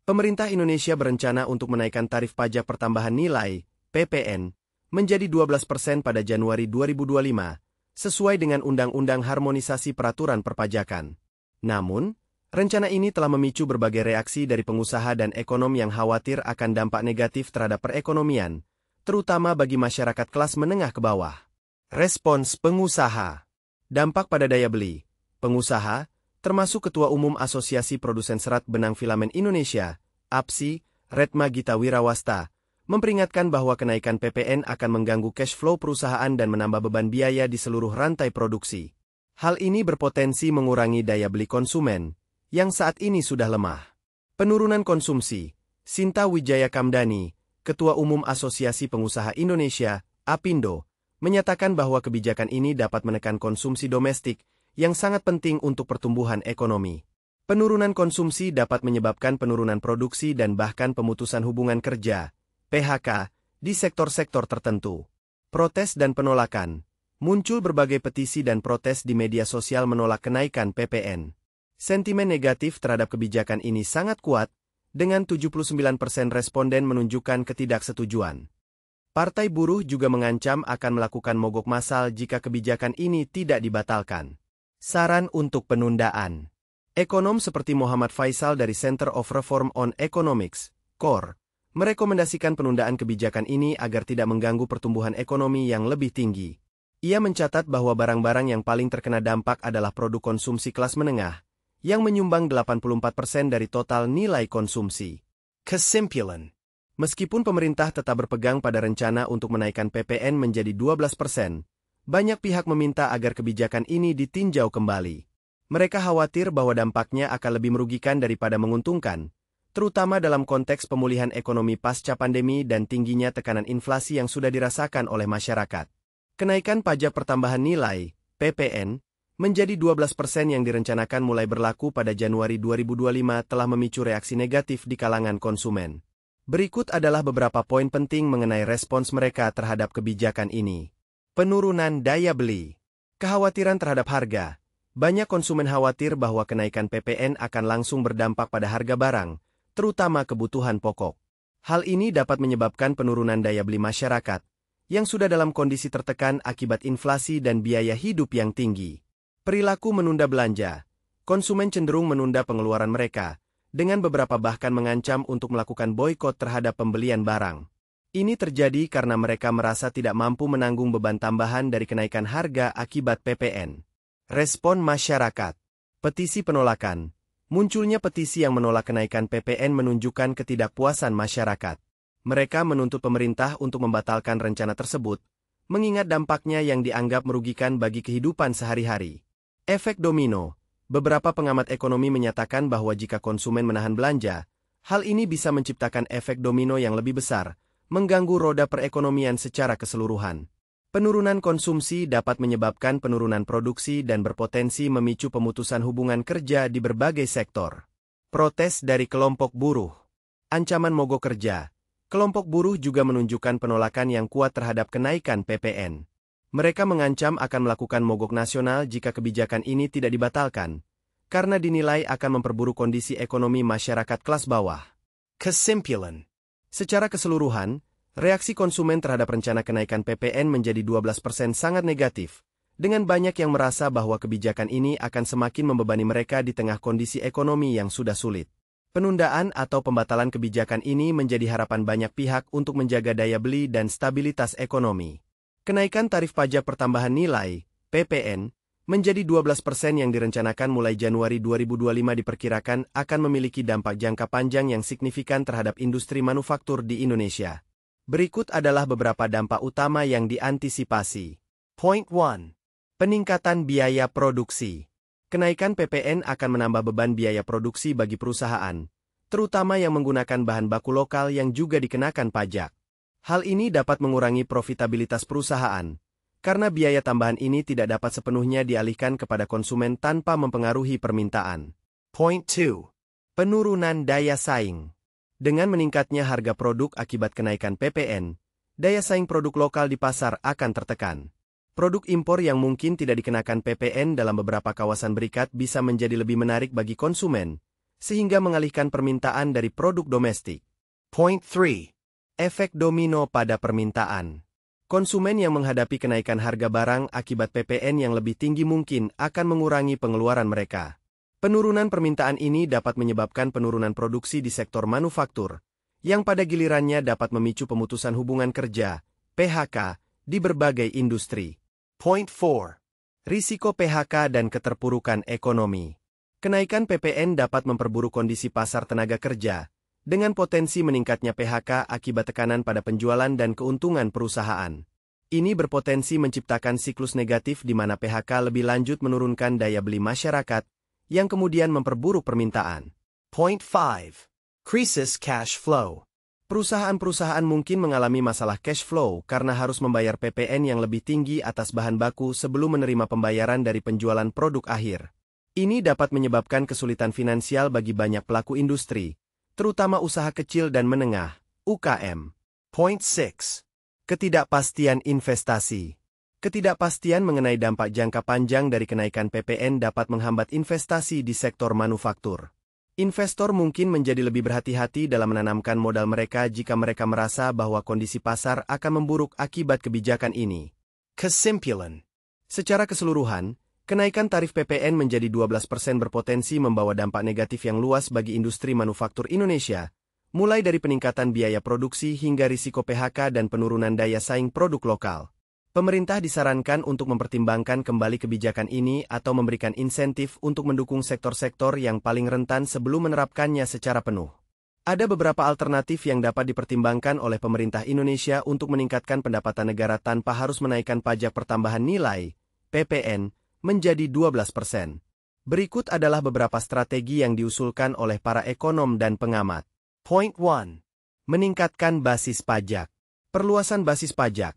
Pemerintah Indonesia berencana untuk menaikkan tarif pajak pertambahan nilai (PPN) menjadi 12% pada Januari 2025, sesuai dengan Undang-Undang Harmonisasi Peraturan Perpajakan. Namun, rencana ini telah memicu berbagai reaksi dari pengusaha dan ekonom yang khawatir akan dampak negatif terhadap perekonomian, terutama bagi masyarakat kelas menengah ke bawah. Respons pengusaha. Dampak pada daya beli. Pengusaha, termasuk Ketua Umum Asosiasi Produsen Serat Benang Filamen Indonesia, APSI, Retma Gita Wirawasta, memperingatkan bahwa kenaikan PPN akan mengganggu cash flow perusahaan dan menambah beban biaya di seluruh rantai produksi. Hal ini berpotensi mengurangi daya beli konsumen, yang saat ini sudah lemah. Penurunan konsumsi. Sinta Wijaya Kamdani, Ketua Umum Asosiasi Pengusaha Indonesia, APindo, menyatakan bahwa kebijakan ini dapat menekan konsumsi domestik, yang sangat penting untuk pertumbuhan ekonomi. Penurunan konsumsi dapat menyebabkan penurunan produksi dan bahkan pemutusan hubungan kerja, PHK, di sektor-sektor tertentu. Protes dan penolakan. Muncul berbagai petisi dan protes di media sosial menolak kenaikan PPN. Sentimen negatif terhadap kebijakan ini sangat kuat, dengan 79% responden menunjukkan ketidaksetujuan. Partai Buruh juga mengancam akan melakukan mogok massal jika kebijakan ini tidak dibatalkan. Saran untuk penundaan. Ekonom seperti Muhammad Faisal dari Center of Reform on Economics, CORE, merekomendasikan penundaan kebijakan ini agar tidak mengganggu pertumbuhan ekonomi yang lebih tinggi. Ia mencatat bahwa barang-barang yang paling terkena dampak adalah produk konsumsi kelas menengah, yang menyumbang 84% dari total nilai konsumsi. Kesimpulan. Meskipun pemerintah tetap berpegang pada rencana untuk menaikkan PPN menjadi 12%, banyak pihak meminta agar kebijakan ini ditinjau kembali. Mereka khawatir bahwa dampaknya akan lebih merugikan daripada menguntungkan, terutama dalam konteks pemulihan ekonomi pasca pandemi dan tingginya tekanan inflasi yang sudah dirasakan oleh masyarakat. Kenaikan pajak pertambahan nilai, PPN, menjadi 12% yang direncanakan mulai berlaku pada Januari 2025 telah memicu reaksi negatif di kalangan konsumen. Berikut adalah beberapa poin penting mengenai respons mereka terhadap kebijakan ini. Penurunan daya beli. Kekhawatiran terhadap harga. Banyak konsumen khawatir bahwa kenaikan PPN akan langsung berdampak pada harga barang, terutama kebutuhan pokok. Hal ini dapat menyebabkan penurunan daya beli masyarakat, yang sudah dalam kondisi tertekan akibat inflasi dan biaya hidup yang tinggi. Perilaku menunda belanja. Konsumen cenderung menunda pengeluaran mereka, dengan beberapa bahkan mengancam untuk melakukan boikot terhadap pembelian barang. Ini terjadi karena mereka merasa tidak mampu menanggung beban tambahan dari kenaikan harga akibat PPN. Respon masyarakat. Petisi penolakan. Munculnya petisi yang menolak kenaikan PPN menunjukkan ketidakpuasan masyarakat. Mereka menuntut pemerintah untuk membatalkan rencana tersebut, mengingat dampaknya yang dianggap merugikan bagi kehidupan sehari-hari. Efek domino. Beberapa pengamat ekonomi menyatakan bahwa jika konsumen menahan belanja, hal ini bisa menciptakan efek domino yang lebih besar, mengganggu roda perekonomian secara keseluruhan. Penurunan konsumsi dapat menyebabkan penurunan produksi dan berpotensi memicu pemutusan hubungan kerja di berbagai sektor. Protes dari kelompok buruh. Ancaman mogok kerja. Kelompok buruh juga menunjukkan penolakan yang kuat terhadap kenaikan PPN. Mereka mengancam akan melakukan mogok nasional jika kebijakan ini tidak dibatalkan, karena dinilai akan memperburuk kondisi ekonomi masyarakat kelas bawah. Kesimpulan. Secara keseluruhan, reaksi konsumen terhadap rencana kenaikan PPN menjadi 12% sangat negatif, dengan banyak yang merasa bahwa kebijakan ini akan semakin membebani mereka di tengah kondisi ekonomi yang sudah sulit. Penundaan atau pembatalan kebijakan ini menjadi harapan banyak pihak untuk menjaga daya beli dan stabilitas ekonomi. Kenaikan tarif pajak pertambahan nilai, PPN, menjadi 12% yang direncanakan mulai Januari 2025 diperkirakan akan memiliki dampak jangka panjang yang signifikan terhadap industri manufaktur di Indonesia. Berikut adalah beberapa dampak utama yang diantisipasi. Point 1. Peningkatan biaya produksi. Kenaikan PPN akan menambah beban biaya produksi bagi perusahaan, terutama yang menggunakan bahan baku lokal yang juga dikenakan pajak. Hal ini dapat mengurangi profitabilitas perusahaan, karena biaya tambahan ini tidak dapat sepenuhnya dialihkan kepada konsumen tanpa mempengaruhi permintaan. Point 2. Penurunan daya saing. Dengan meningkatnya harga produk akibat kenaikan PPN, daya saing produk lokal di pasar akan tertekan. Produk impor yang mungkin tidak dikenakan PPN dalam beberapa kawasan berikat bisa menjadi lebih menarik bagi konsumen, sehingga mengalihkan permintaan dari produk domestik. Point 3. Efek domino pada permintaan. Konsumen yang menghadapi kenaikan harga barang akibat PPN yang lebih tinggi mungkin akan mengurangi pengeluaran mereka. Penurunan permintaan ini dapat menyebabkan penurunan produksi di sektor manufaktur, yang pada gilirannya dapat memicu pemutusan hubungan kerja, PHK, di berbagai industri. Point 4. Risiko PHK dan keterpurukan ekonomi. Kenaikan PPN dapat memperburuk kondisi pasar tenaga kerja, dengan potensi meningkatnya PHK akibat tekanan pada penjualan dan keuntungan perusahaan. Ini berpotensi menciptakan siklus negatif di mana PHK lebih lanjut menurunkan daya beli masyarakat, yang kemudian memperburuk permintaan. Point 5. Krisis cash flow. Perusahaan-perusahaan mungkin mengalami masalah cash flow karena harus membayar PPN yang lebih tinggi atas bahan baku sebelum menerima pembayaran dari penjualan produk akhir. Ini dapat menyebabkan kesulitan finansial bagi banyak pelaku industri, terutama usaha kecil dan menengah, UKM. Point 6. Ketidakpastian investasi. Ketidakpastian mengenai dampak jangka panjang dari kenaikan PPN dapat menghambat investasi di sektor manufaktur. Investor mungkin menjadi lebih berhati-hati dalam menanamkan modal mereka jika mereka merasa bahwa kondisi pasar akan memburuk akibat kebijakan ini. Kesimpulan. Secara keseluruhan, kenaikan tarif PPN menjadi 12% berpotensi membawa dampak negatif yang luas bagi industri manufaktur Indonesia, mulai dari peningkatan biaya produksi hingga risiko PHK dan penurunan daya saing produk lokal. Pemerintah disarankan untuk mempertimbangkan kembali kebijakan ini atau memberikan insentif untuk mendukung sektor-sektor yang paling rentan sebelum menerapkannya secara penuh. Ada beberapa alternatif yang dapat dipertimbangkan oleh pemerintah Indonesia untuk meningkatkan pendapatan negara tanpa harus menaikkan pajak pertambahan nilai, PPN, menjadi 12%. Berikut adalah beberapa strategi yang diusulkan oleh para ekonom dan pengamat. Point 1. Meningkatkan basis pajak. Perluasan basis pajak.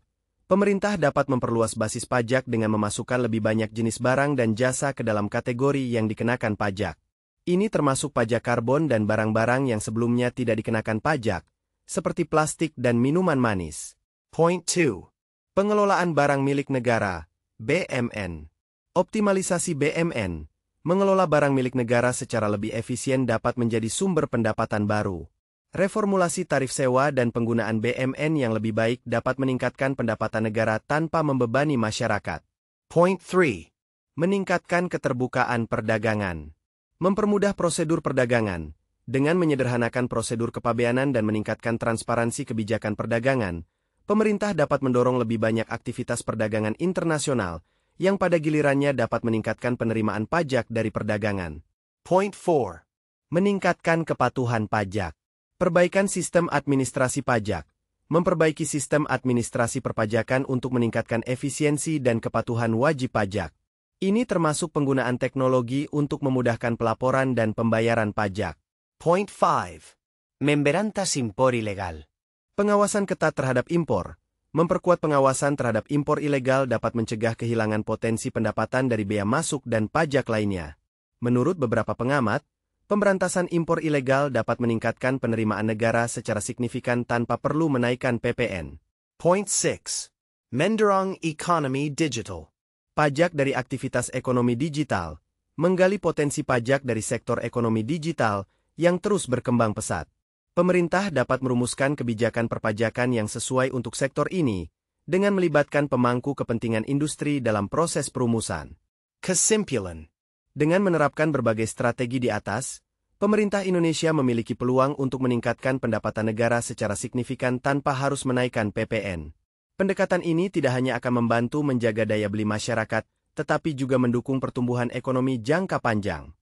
Pemerintah dapat memperluas basis pajak dengan memasukkan lebih banyak jenis barang dan jasa ke dalam kategori yang dikenakan pajak. Ini termasuk pajak karbon dan barang-barang yang sebelumnya tidak dikenakan pajak, seperti plastik dan minuman manis. Point 2. Pengelolaan barang milik negara, BMN. Optimalisasi BMN, mengelola barang milik negara secara lebih efisien dapat menjadi sumber pendapatan baru. Reformulasi tarif sewa dan penggunaan BMN yang lebih baik dapat meningkatkan pendapatan negara tanpa membebani masyarakat. Point 3. Meningkatkan keterbukaan perdagangan. Mempermudah prosedur perdagangan. Dengan menyederhanakan prosedur kepabeanan dan meningkatkan transparansi kebijakan perdagangan, pemerintah dapat mendorong lebih banyak aktivitas perdagangan internasional, yang pada gilirannya dapat meningkatkan penerimaan pajak dari perdagangan. Point 4. Meningkatkan kepatuhan pajak. Perbaikan sistem administrasi pajak. Memperbaiki sistem administrasi perpajakan untuk meningkatkan efisiensi dan kepatuhan wajib pajak. Ini termasuk penggunaan teknologi untuk memudahkan pelaporan dan pembayaran pajak. Point 5. Memberantas impor ilegal. Pengawasan ketat terhadap impor. Memperkuat pengawasan terhadap impor ilegal dapat mencegah kehilangan potensi pendapatan dari bea masuk dan pajak lainnya. Menurut beberapa pengamat, pemberantasan impor ilegal dapat meningkatkan penerimaan negara secara signifikan tanpa perlu menaikkan PPN. Point 6. Mendorong ekonomi digital. Pajak dari aktivitas ekonomi digital. Menggali potensi pajak dari sektor ekonomi digital yang terus berkembang pesat. Pemerintah dapat merumuskan kebijakan perpajakan yang sesuai untuk sektor ini, dengan melibatkan pemangku kepentingan industri dalam proses perumusan. Kesimpulan. Dengan menerapkan berbagai strategi di atas, pemerintah Indonesia memiliki peluang untuk meningkatkan pendapatan negara secara signifikan tanpa harus menaikkan PPN. Pendekatan ini tidak hanya akan membantu menjaga daya beli masyarakat, tetapi juga mendukung pertumbuhan ekonomi jangka panjang.